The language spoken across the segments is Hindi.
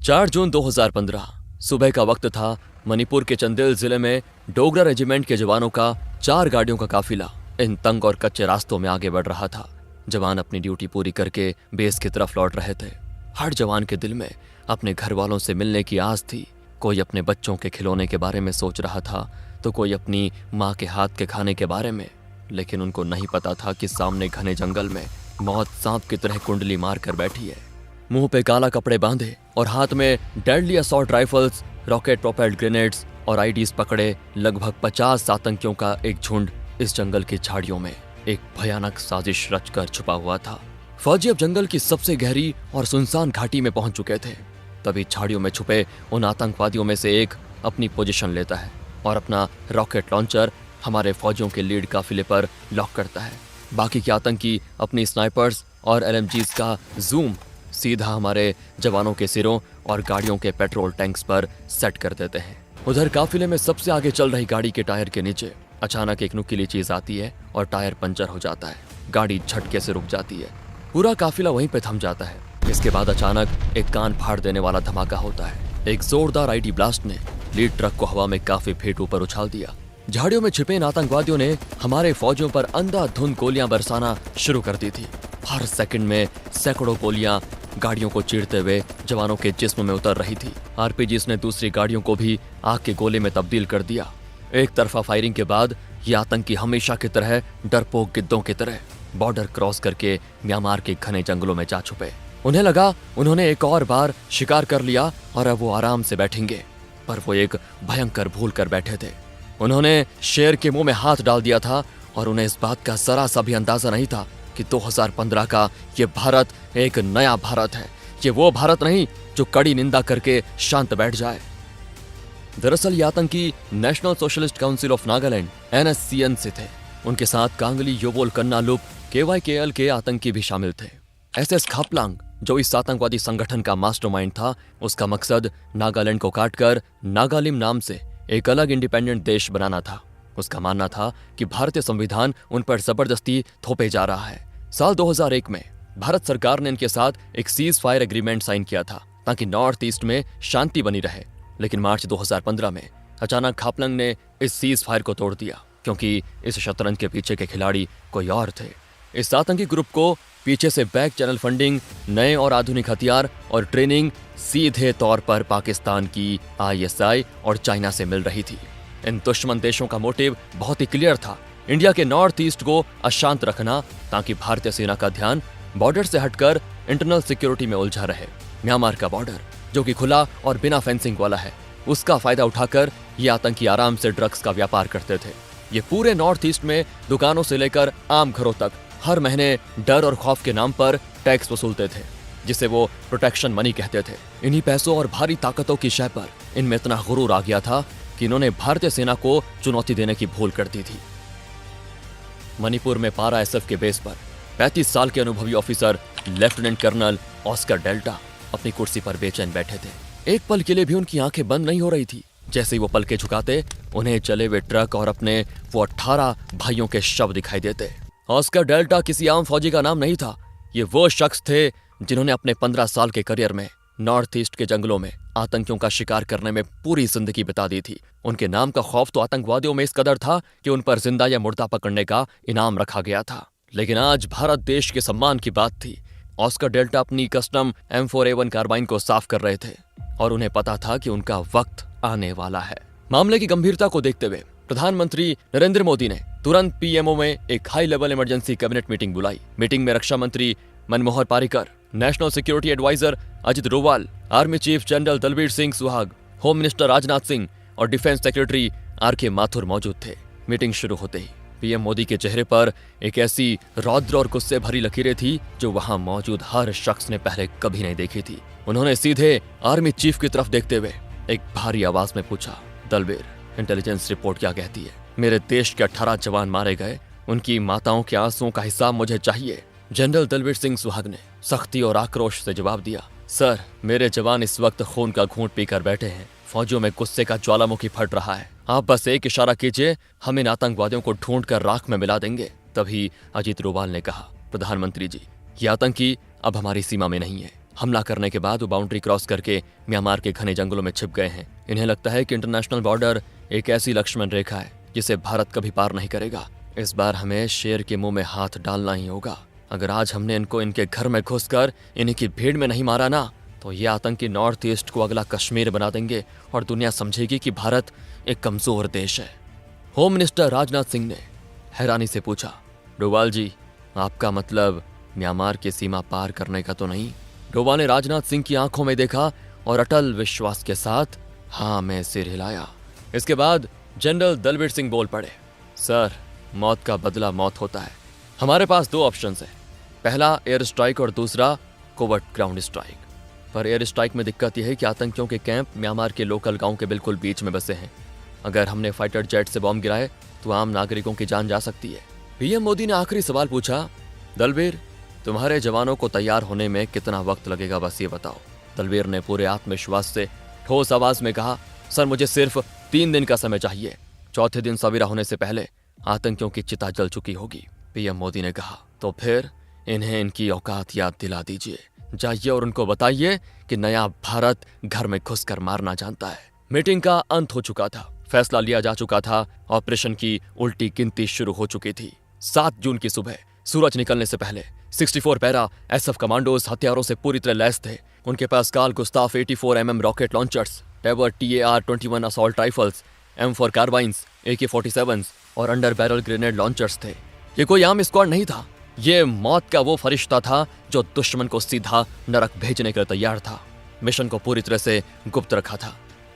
4 जून 2015 सुबह का वक्त था। मणिपुर के चंदेल जिले में डोगरा रेजिमेंट के जवानों का 4 गाड़ियों का काफिला इन तंग और कच्चे रास्तों में आगे बढ़ रहा था। जवान अपनी ड्यूटी पूरी करके बेस की तरफ लौट रहे थे। हर जवान के दिल में अपने घर वालों से मिलने की आस थी। कोई अपने बच्चों के खिलौने के बारे में सोच रहा था तो कोई अपनी माँ के हाथ के खाने के बारे में। लेकिन उनको नहीं पता था कि सामने घने जंगल में मौत सांप की तरह कुंडली मार कर बैठी है। मुंह पे काला कपड़े बांधे और हाथ में deadly assault rifles, rocket propelled grenades और आईडीज पकड़े लगभग 50 आतंकियों का एक झुंड इस जंगल की झाड़ियों में एक भयानक साजिश रचकर छुपा हुआ था। फौजी अब जंगल की सबसे गहरी और सुनसान घाटी में पहुंच चुके थे। तभी झाड़ियों में छुपे उन आतंकवादियों में से एक अपनी पोजीशन लेता है और अपना रॉकेट लॉन्चर हमारे फौजियों के लीड काफिले पर लॉक करता है। बाकी के आतंकी अपनी स्नाइपर्स और एलएमजीज का जूम सीधा हमारे जवानों के सिरों और गाड़ियों के पेट्रोल टैंक्स पर सेट कर देते हैं। उधर काफिले में सबसे आगे चल रही गाड़ी के टायर के नीचे अचानक एक नुकीली चीज आती है और टायर पंचर हो जाता है। गाड़ी झटके से रुक जाती है। पूरा काफिला वहीं पे थम जाता है। इसके बाद अचानक एक कान फाड़ देने वाला धमाका होता है। एक जोरदार आईडी ब्लास्ट ने लीड ट्रक को हवा में काफी फीट ऊपर उछाल दिया। झाड़ियों में छिपे इन आतंकवादियों ने हमारे फौजियों पर अंधाधुंध गोलियां बरसाना शुरू कर दी थी। हर सेकंड में सैकड़ों गोलियां गाड़ियों को चीरते हुए जवानों के जिस्म में उतर रही थी। आरपीजीज ने दूसरी गाड़ियों को भी आग के गोले में तब्दील कर दिया। एक तरफा फायरिंग के बाद ये आतंकी हमेशा की तरह डरपोक गिद्धों की तरह बॉर्डर क्रॉस करके म्यांमार के घने जंगलों में जा छुपे। उन्हें लगा उन्होंने एक और बार शिकार कर लिया और अब वो आराम से बैठेंगे, पर वो एक भयंकर भूल कर बैठे थे। उन्होंने शेर के मुंह में हाथ डाल दिया था और उन्हें इस बात का जरा सा भी अंदाजा नहीं था कि 2015 का ये भारत एक नया भारत है। ये वो भारत नहीं जो कड़ी निंदा करके शांत बैठ जाए। दरअसल ये आतंकी national socialist council of Nagaland NSCN से थे। उनके साथ कांगली योबोल कन्नालुप KYKL के आतंकी भी शामिल थे। SS खापलांग जो इस आतंकवादी संगठन का मास्टरमाइंड था, उसका मकसद नागालैंड को काटकर नागालिम नाम से एक अलग इंडिपेंडेंट देश बनाना था। उसका मानना था कि भारतीय संविधान उन पर जबरदस्ती थोपे जा रहा है। साल 2001 में भारत सरकार ने इनके साथ एक सीज फायर एग्रीमेंट साइन किया था ताकि नॉर्थ ईस्ट में शांति बनी रहे। लेकिन मार्च 2015 में अचानक खापलंग ने इस सीज फायर को तोड़ दिया, क्योंकि इस शतरंज के पीछे के खिलाड़ी कोई और थे। इस आतंकी ग्रुप को पीछे से बैक चैनल फंडिंग, नए और आधुनिक हथियार और ट्रेनिंग सीधे तौर पर पाकिस्तान की ISI और चाइना से मिल रही थी। इन दुश्मन देशों का मोटिव बहुत ही क्लियर था, इंडिया के नॉर्थ ईस्ट को अशांत रखना ताकि भारतीय सेना का ध्यान बॉर्डर से हटकर इंटरनल सिक्योरिटी में उलझा रहे। म्यांमार का बॉर्डर जो कि खुला और बिना फेंसिंग वाला है, उसका फायदा उठाकर ये आतंकी आराम से ड्रग्स का व्यापार करते थे। ये पूरे नॉर्थ ईस्ट में दुकानों से लेकर आम घरों तक हर महीने डर और खौफ के नाम पर टैक्स वसूलते थे, जिसे वो प्रोटेक्शन मनी कहते थे। इन्हीं पैसों और भारी ताकतों की शय पर इनमें इतना गुरूर आ गया था कि इन्होंने भारतीय सेना को चुनौती देने की भूल कर दी थी। मणिपुर में पारा SF के बेस पर 35 साल के अनुभवी officer lieutenant colonel Oscar Delta अपनी कुर्सी पर बेचैन बैठे थे। एक पल के लिए भी उनकी आंखें बंद नहीं हो रही थी। जैसे ही वो पलके झुकाते, उन्हें चले हुए ट्रक और अपने वो 18 भाइयों के शव दिखाई देते। ऑस्कर डेल्टा किसी आम फौजी का नाम नहीं था। ये वो शख्स थे जिन्होंने अपने 15 साल के करियर में नॉर्थ ईस्ट के जंगलों में आतंकियों का शिकार करने में पूरी जिंदगी बिता दी थी। उनके नाम का खौफ तो आतंकवादियों में इस कदर था कि उन पर जिंदा या मुर्दा पकड़ने का इनाम रखा गया था। लेकिन आज भारत देश के सम्मान की बात थी। ऑस्कर डेल्टा अपनी कस्टम M4A1 कार्बाइन को साफ कर रहे थे और उन्हें पता था कि उनका वक्त आने वाला है। मामले की गंभीरता को देखते हुए प्रधानमंत्री नरेंद्र मोदी ने तुरंत PMO में एक high level emergency cabinet meeting बुलाई। मीटिंग में रक्षा मंत्री Manmohan Parrikar, national security adviser Ajit Doval, army chief general Dalbir Singh Suhag, home minister Rajnath Singh और डिफेंस सेक्रेटरी RK माथुर मौजूद थे। मीटिंग शुरू होते ही PM मोदी के चेहरे पर एक ऐसी रौद्र और गुस्से भरी लकीरें थी जो वहां मौजूद हर शख्स ने पहले कभी नहीं देखी थी। उन्होंने सीधे आर्मी चीफ की तरफ देखते हुए एक भारी आवाज में पूछा, दलबीर, इंटेलिजेंस रिपोर्ट क्या कहती है? मेरे देश के 18 जवान मारे गए, उनकी माताओं के आंसुओं का हिसाब मुझे चाहिए। जनरल दलबीर सिंह सुहाग ने सख्ती और आक्रोश से जवाब दिया, सर, मेरे जवान इस वक्त खून का घूंट पीकर बैठे हैं। फौजियों में गुस्से का ज्वालामुखी फट रहा है। आप बस एक इशारा कीजिए, हम इन आतंकवादियों को ढूंढकर राख में मिला देंगे। तभी अजीत डोभाल ने कहा, प्रधानमंत्री जी, ये आतंकी अब हमारी सीमा में नहीं है। हमला करने के बाद वो बाउंड्री क्रॉस करके म्यांमार के घने जंगलों में छिप गए हैं। इन्हें लगता है कि इंटरनेशनल बॉर्डर एक ऐसी लक्ष्मण रेखा है जिसे भारत कभी पार नहीं करेगा। इस बार हमें शेर के मुंह में हाथ डालना ही होगा। अगर आज हमने इनको इनके घर में घुसकर इन्हीं की भीड़ में नहीं मारा ना, तो ये आतंकी नॉर्थ ईस्ट को अगला कश्मीर बना देंगे और दुनिया समझेगी कि भारत एक कमजोर देश है। होम मिनिस्टर राजनाथ सिंह ने हैरानी से पूछा, डोभाल जी, आपका मतलब म्यांमार की सीमा पार करने का तो नहीं? डोभाल ने राजनाथ सिंह की आंखों में देखा और अटल विश्वास के साथ हाँ में सिर हिलाया। इसके बाद जनरल दलबीर सिंह बोल पड़े, सर, मौत का बदला मौत होता है। हमारे पास दो ऑप्शंस हैं, पहला एयर स्ट्राइक और दूसरा कोवर्ट ग्राउंड स्ट्राइक। पर एयर स्ट्राइक में दिक्कत यह है कि आतंकियों के कैंप म्यांमार के लोकल गांव के बिल्कुल बीच में बसे हैं। अगर हमने फाइटर जेट से बॉम्ब गिराए तो आम नागरिकों की जान जा सकती है। पीएम मोदी ने आखिरी सवाल पूछा, दलबीर, तुम्हारे जवानों को तैयार होने में कितना वक्त लगेगा, बस ये बताओ। दलबीर ने पूरे आत्मविश्वास से ठोस आवाज में कहा, सर, मुझे सिर्फ 3 दिन का समय चाहिए। चौथे दिन सवेरा होने से पहले आतंकियों की चिता जल चुकी होगी। पीएम मोदी ने कहा, तो फिर इन्हें इनकी औकात याद दिला दीजिए। जाइए और उनको बताइए कि नया भारत घर में घुसकर मारना जानता है। मीटिंग का अंत हो चुका था, फैसला लिया जा चुका था, ऑपरेशन की उल्टी गिनती शुरू हो चुकी थी। 7 जून की सुबह सूरज निकलने से पहले 64 पैरा एसएफ कमांडोज हथियारों से पूरी तरह लैस थे। उनके पास Carl Gustaf 84 mm rocket launchers, Tavor TAR-21 assault rifles, M4 carbines, AK-47s और अंडर बैरल ग्रेनेड लॉन्चर्स थे। ये कोई आम स्क्वाड नहीं था, ये मौत का वो फरिश्ता था जो दुश्मन को सीधा नरक भेजने के लिए तैयार था। मिशन को पूरी तरह से गुप्त रखा था।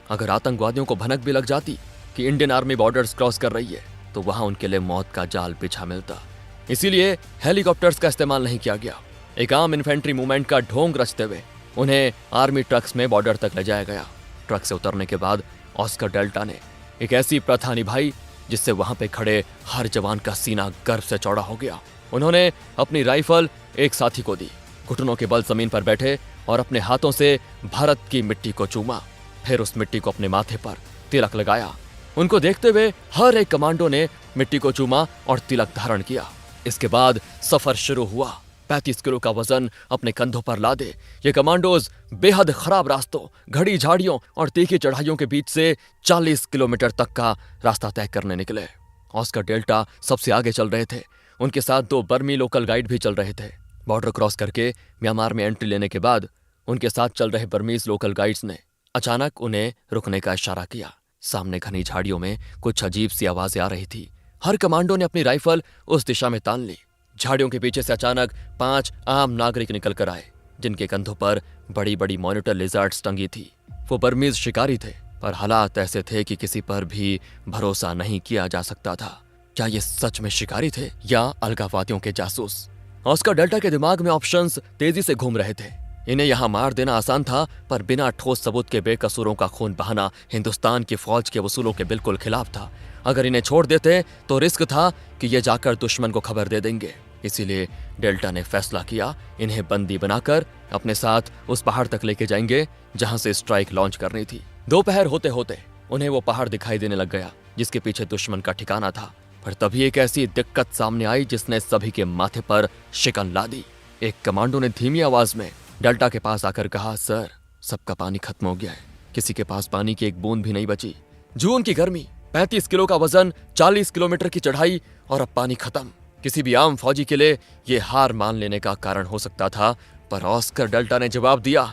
अगर आतंकवादियों को भनक भी लग जाती कि इंडियन आर्मी बॉर्डर्स क्रॉस कर रही है, तो वहां उनके लिए मौत का जाल बिछा मिलता। इसीलिए हेलीकॉप्टर्स का इस्तेमाल नहीं किया गया। एक आम इन्फेंट्री मूवमेंट का ढोंग रचते हुए उन्हें आर्मी ट्रक्स में बॉर्डर तक ले जाया गया। ट्रक से उतरने के बाद ऑस्कर डेल्टा ने एक ऐसी प्रथा निभाई जिससे वहां पे खड़े हर जवान का सीना गर्व से चौड़ा हो गया। उन्होंने अपनी राइफल एक साथी को दी, घुटनों के बल जमीन पर बैठे और अपने हाथों से भारत की मिट्टी को चूमा। फिर उस मिट्टी को अपने माथे पर तिलक लगाया। उनको देखते हुए हर एक कमांडो ने मिट्टी को चूमा और तिलक धारण किया। इसके बाद सफर शुरू हुआ। 35 किलो का वजन अपने कंधों पर लादे ये कमांडोज बेहद खराब रास्तों, घड़ी झाड़ियों और तीखी चढ़ाइयों के बीच से 40 किलोमीटर तक का रास्ता तय करने निकले। ऑस्कर डेल्टा सबसे आगे चल रहे थे। उनके साथ 2 बर्मी लोकल गाइड भी चल रहे थे। बॉर्डर क्रॉस करके म्यांमार में एंट्री लेने के बाद उनके साथ चल रहे बर्मीज लोकल गाइड्स ने अचानक उन्हें रुकने का इशारा किया। सामने घनी झाड़ियों में कुछ अजीब सी आवाजें आ रही थी। हर कमांडो ने अपनी राइफल उस दिशा में तान ली। झाड़ियों के पीछे से अचानक 5 आम नागरिक निकल कर आए, जिनके कंधों पर बड़ी बड़ी मॉनिटर लिजर्ड्स टंगी थी। वो बर्मीज शिकारी थे, पर हालात ऐसे थे कि किसी पर भी भरोसा नहीं किया जा सकता था। क्या ये सच में शिकारी थे या अलगाववादियों के जासूस? ऑस्कर डेल्टा के दिमाग में ऑप्शंस तेजी से घूम रहे थे। इन्हें यहां मार देना आसान था, पर बिना ठोस सबूत के बेकसूरों का खून बहाना हिंदुस्तान की फौज के उसूलों के बिल्कुल खिलाफ था। अगर इन्हें छोड़ देते तो रिस्क था कि ये जाकर दुश्मन को खबर दे देंगे। इसीलिए डेल्टा ने फैसला किया, इन्हें बंदी बनाकर अपने साथ उस पहाड़ तक लेके जाएंगे जहां से स्ट्राइक लॉन्च करनी थी। दोपहर होते होते उन्हें वो पहाड़ दिखाई देने लग गया जिसके पीछे दुश्मन का ठिकाना था। पर तभी एक ऐसी दिक्कत सामने आई जिसने सभी के माथे पर शिकन ला दी। एक कमांडो ने धीमी आवाज में डेल्टा के पास आकर कहा, सर, सबका पानी खत्म हो गया है, किसी के पास पानी की एक बूंद भी नहीं बची। जून की गर्मी, 35 किलो का वजन, 40 किलोमीटर की चढ़ाई और अब पानी खत्म। किसी भी आम फौजी के लिए ये हार मान लेने का कारण हो सकता था, पर ऑस्कर डेल्टा ने जवाब दिया,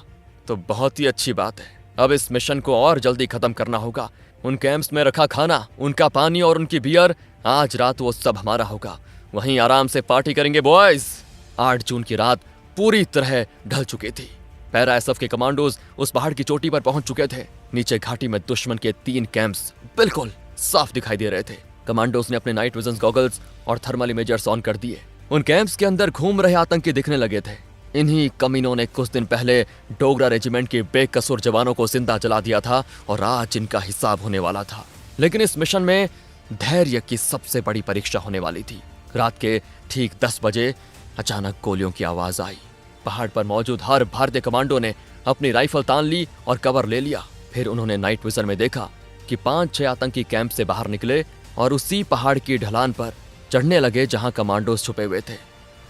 तो बहुत ही अच्छी बात है। अब इस मिशन को और जल्दी खत्म करना होगा। उन कैंप्स में रखा खाना, उनका पानी और उनकी बियर, आज रात वो सब हमारा होगा। वहीं आराम से पार्टी करेंगे बॉयज। 8 जून की रात पूरी तरह ढल चुकी थी। पैरा एसएफ के कमांडोज उस पहाड़ की चोटी पर पहुंच चुके थे। नीचे घाटी में दुश्मन के 3 कैंप्स बिल्कुल साफ दिखाई दे रहे थे। कमांडोज ने अपने नाइट विजन गॉगल्स और थर्मल इमेजर्स ऑन कर दिए। उन कैंप्स के अंदर घूम रहे आतंकी दिखने लगे थे। इन्हीं कमीनों ने कुछ दिन पहले डोगरा रेजिमेंट के बेकसूर जवानों को जिंदा जला दिया था और आज इनका हिसाब होने वाला था। लेकिन इस मिशन में धैर्य की सबसे बड़ी परीक्षा होने वाली थी। रात के ठीक 10 बजे अचानक गोलियों की आवाज आई। पहाड़ पर मौजूद हर भारतीय कमांडो ने अपनी राइफल तान ली और कवर ले लिया। फिर उन्होंने नाइट विजन में देखा कि 5-6 आतंकी कैंप से बाहर निकले और उसी पहाड़ की ढलान पर चढ़ने लगे जहां कमांडोज छुपे हुए थे।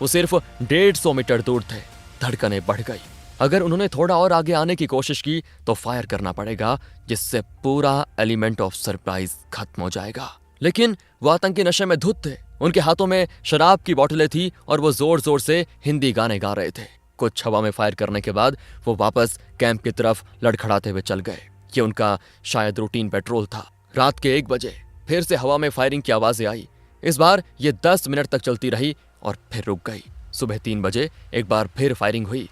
वो सिर्फ 150 मीटर दूर थे। धड़कनें बढ़ गई। अगर उन्होंने थोड़ा और आगे आने की कोशिश की तो फायर करना पड़ेगा, जिससे पूरा एलिमेंट ऑफ सरप्राइज खत्म हो जाएगा। लेकिन वो आतंकी नशे में धुत थे। उनके हाथों में शराब की बोतलें थी और वो जोर जोर से हिंदी गाने गा रहे थे। कुछ हवा में फायर करने के बाद वो वापस कैंप की तरफ लड़खड़ाते हुए चल गए। ये उनका शायद रूटीन पेट्रोल था। रात के 1 बजे फिर से हवा में फायरिंग की आवाजें आई। इस बार ये 10 मिनट तक चलती रही और फिर रुक गई। सुबह 3 बजे एक बार फिर फायरिंग हुई।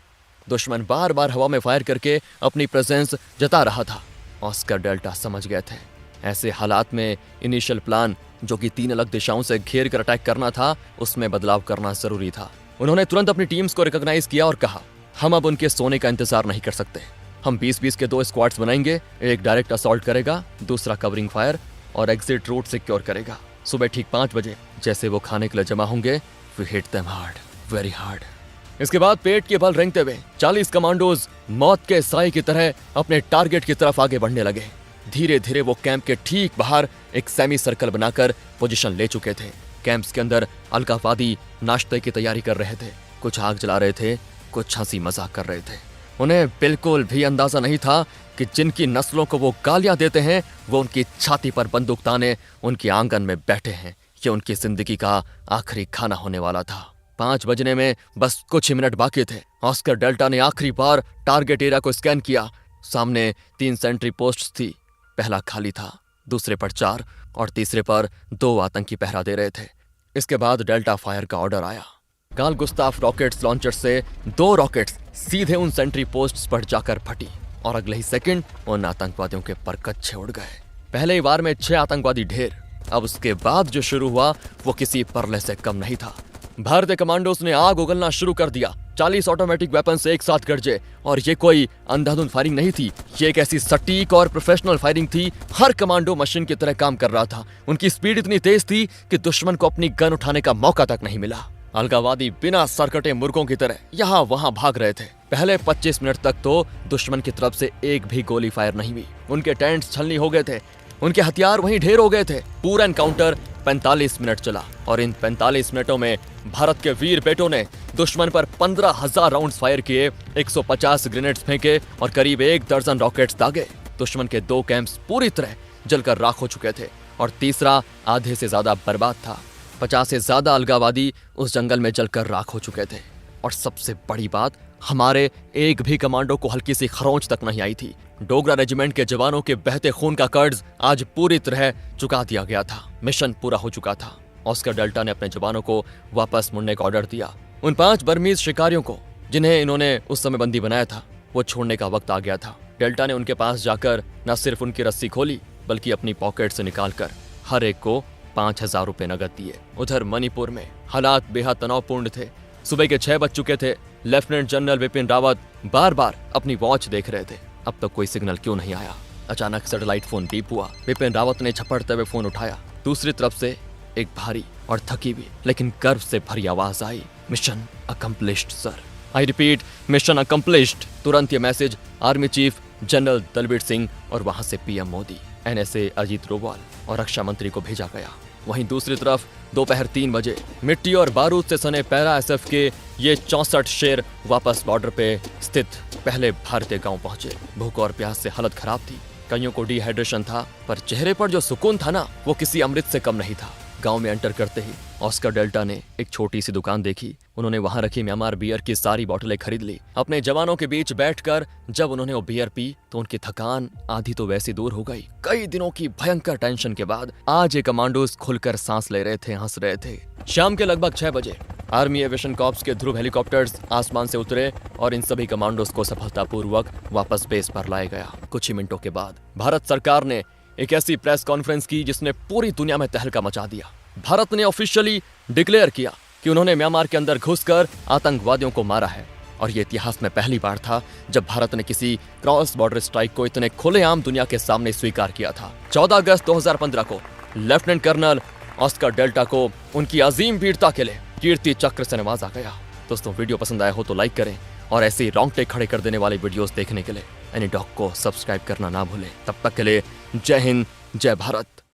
दुश्मन बार बार हवा में फायर करके अपनी प्रेजेंस जता रहा था। ऑस्कर डेल्टा समझ गए थे ऐसे हालात में इनिशियल प्लान, जो कि 3 अलग दिशाओं से घेर कर अटैक करना था, उसमें बदलाव करना जरूरी था। उन्होंने तुरंत अपनी टीम्स को रिकॉग्नाइज किया और कहा, हम अब उनके सोने का इंतजार नहीं कर सकते। हम 20-20 के 2 स्क्वाड्स बनाएंगे। एक डायरेक्ट असॉल्ट करेगा, दूसरा कवरिंग फायर और एग्जिट रूट सिक्योर करेगा। सुबह ठीक 5 बजे जैसे वो खाने के लिए जमा होंगे, we hit them hard, very hard. इसके बाद पेट के बल रेंगते हुए 40 कमांडोज मौत के साए की तरह अपने टारगेट की तरफ आगे बढ़ने लगे। धीरे धीरे वो कैंप के ठीक बाहर एक सेमी सर्कल बनाकर पोजीशन ले चुके थे। कैंप्स के अंदर अलगाववादी नाश्ते की तैयारी कर रहे थे। कुछ आग जला रहे थे, कुछ हंसी मजाक कर रहे थे। उन्हें बिल्कुल भी अंदाजा नहीं था कि जिनकी नस्लों को वो गालियां देते हैं, वो उनकी छाती पर बंदूक ताने उनके आंगन में बैठे हैं। ये उनकी जिंदगी का आखिरी खाना होने वाला था। 5 बजने में बस कुछ ही मिनट बाकी थे। ऑस्कर डेल्टा ने आखिरी बार टारगेट एरिया को स्कैन किया। सामने 3 सेंट्री पोस्ट्स थी। पहला खाली था, दूसरे पर 4 और तीसरे पर 2 आतंकी पहरा दे रहे थे। इसके बाद डेल्टा फायर का ऑर्डर आया। कार्ल गुस्ताफ रॉकेट्स लॉन्चर से 2 रॉकेट्स सीधे उन सेंट्री पोस्ट्स पर जाकर फटी और अगले ही सेकंड उन आतंकवादियों के पर कच्छे उड़ गए। पहले ही वार में 6 आतंकवादी ढेर। अब उसके बाद जो शुरू हुआ वो किसी परले से कम नहीं था। भारतीय कमांडोज ने आग उगलना शुरू कर दिया। 40 ऑटोमेटिक वेपन्स एक साथ गरजे और ये कोई अंधाधुंध फायरिंग नहीं थी। ये एक ऐसी सटीक और प्रोफेशनल फायरिंग थी। हर कमांडो मशीन की तरह काम कर रहा था। उनकी स्पीड इतनी तेज थी कि दुश्मन को अपनी गन उठाने का मौका तक नहीं मिला। अलगाववादी बिना सरकटे मुर्गों की तरह यहाँ वहाँ भाग रहे थे। पहले 25 मिनट तक तो दुश्मन की तरफ से एक भी गोली फायर नहीं हुई। उनके टेंट्स छलनी हो गए थे, उनके हथियार वहीं ढेर हो गए थे। पूरा एनकाउंटर 45 मिनट चला और इन 45 मिनटों में भारत के वीर बेटों ने दुश्मन पर 15,000 राउंड्स फायर किए, 150 ग्रेनेड्स फेंके और करीब 1 दर्जन रॉकेट्स दागे। दुश्मन के 2 कैंप्स पूरी तरह जलकर राख हो चुके थे और तीसरा आधे से ज्यादा बर्बाद था। 50 से ज्यादा अलगाववादी उस जंगल में जलकर राख हो चुके थे। और सबसे बड़ी बात, हमारे एक भी कमांडो को हल्की सी खरोंच तक नहीं आई थी। डोगरा रेजिमेंट के जवानों के बहते खून का कर्ज आज पूरी तरह चुका दिया गया था। मिशन पूरा हो चुका था। ऑस्कर डेल्टा ने अपने जवानों को वापस मुड़ने का ऑर्डर दिया। उन 5 बर्मीज शिकारियों को जिन्हें इन्होंने उस समय बंदी बनाया था, वो छोड़ने का वक्त आ गया था। डेल्टा ने उनके पास जाकर न सिर्फ उनकी रस्सी खोली, बल्कि अपनी पॉकेट से निकालकर हर एक को 5,000 रुपए नगद दिए। उधर मणिपुर में हालात बेहद तनावपूर्ण थे। सुबह के 6 बज चुके थे। लेफ्टिनेंट जनरल विपिन रावत बार बार अपनी वॉच देख रहे थे। अब तक कोई सिग्नल क्यों नहीं आया? अचानक सैटेलाइट फोन बीप हुआ। विपिन रावत ने झपटते हुए फोन उठाया। दूसरी तरफ से एक भारी और थकी हुई लेकिन गर्व से भरी आवाज आई, mission accomplished sir. I repeat, mission accomplished. तुरंत ये message army chief general Dalbir Singh और वहां से पीएम मोदी, एनएसए अजीत डोभाल और रक्षा मंत्री को भेजा गया। वहीं दूसरी तरफ दोपहर 3 बजे मिट्टी और बारूद से सने पैरा एसएफ के ये 64 शेर वापस बॉर्डर पे स्थित पहले भारतीय गांव पहुंचे। भूख और प्यास से हालत खराब थी। कईयों को डिहाइड्रेशन था, पर चेहरे पर जो सुकून था ना, वो किसी अमृत से कम नहीं था। गांव में एंटर करते ही ऑस्कर डेल्टा ने एक छोटी सी दुकान देखी। उन्होंने वहां रखी म्यांमार बियर की सारी बोतलें खरीद ली। अपने जवानों के बीच बैठकर जब उन्होंने वो बियर पी तो उनकी थकान आधी तो वैसे दूर हो गई। कई दिनों की भयंकर टेंशन के बाद आज ये कमांडोज खुलकर सांस ले रहे थे, हंस रहे थे। शाम के लगभग 6 बजे आर्मी एविएशन कॉर्प्स के ध्रुव हेलीकॉप्टर्स आसमान से उतरे और इन सभी कमांडोज को सफलतापूर्वक वापस बेस पर लाया गया। कुछ ही मिनटों के बाद भारत सरकार ने एक ऐसी प्रेस कॉन्फ्रेंस की जिसने पूरी दुनिया में तहलका मचा दिया। भारत ने ऑफिशियली डिक्लेयर किया कि उन्होंने म्यांमार के अंदर घुसकर आतंकवादियों को मारा है। और ये इतिहास में पहली बार था जब भारत ने किसी क्रॉस बॉर्डर स्ट्राइक को इतने खुलेआम दुनिया के सामने स्वीकार किया था। 14 अगस्त 2015 को लेफ्टिनेंट कर्नल ऑस्कर डेल्टा को उनकी अजीम वीरता के लिए कीर्ति चक्र से नवाजा गया। दोस्तों, वीडियो पसंद आया हो तो लाइक करें और ऐसे ही रोंगटे खड़े कर देने वाले वीडियोस देखने के लिए एनीडॉक को सब्सक्राइब करना ना भूलें। तब तक के लिए जय हिंद, जय भारत।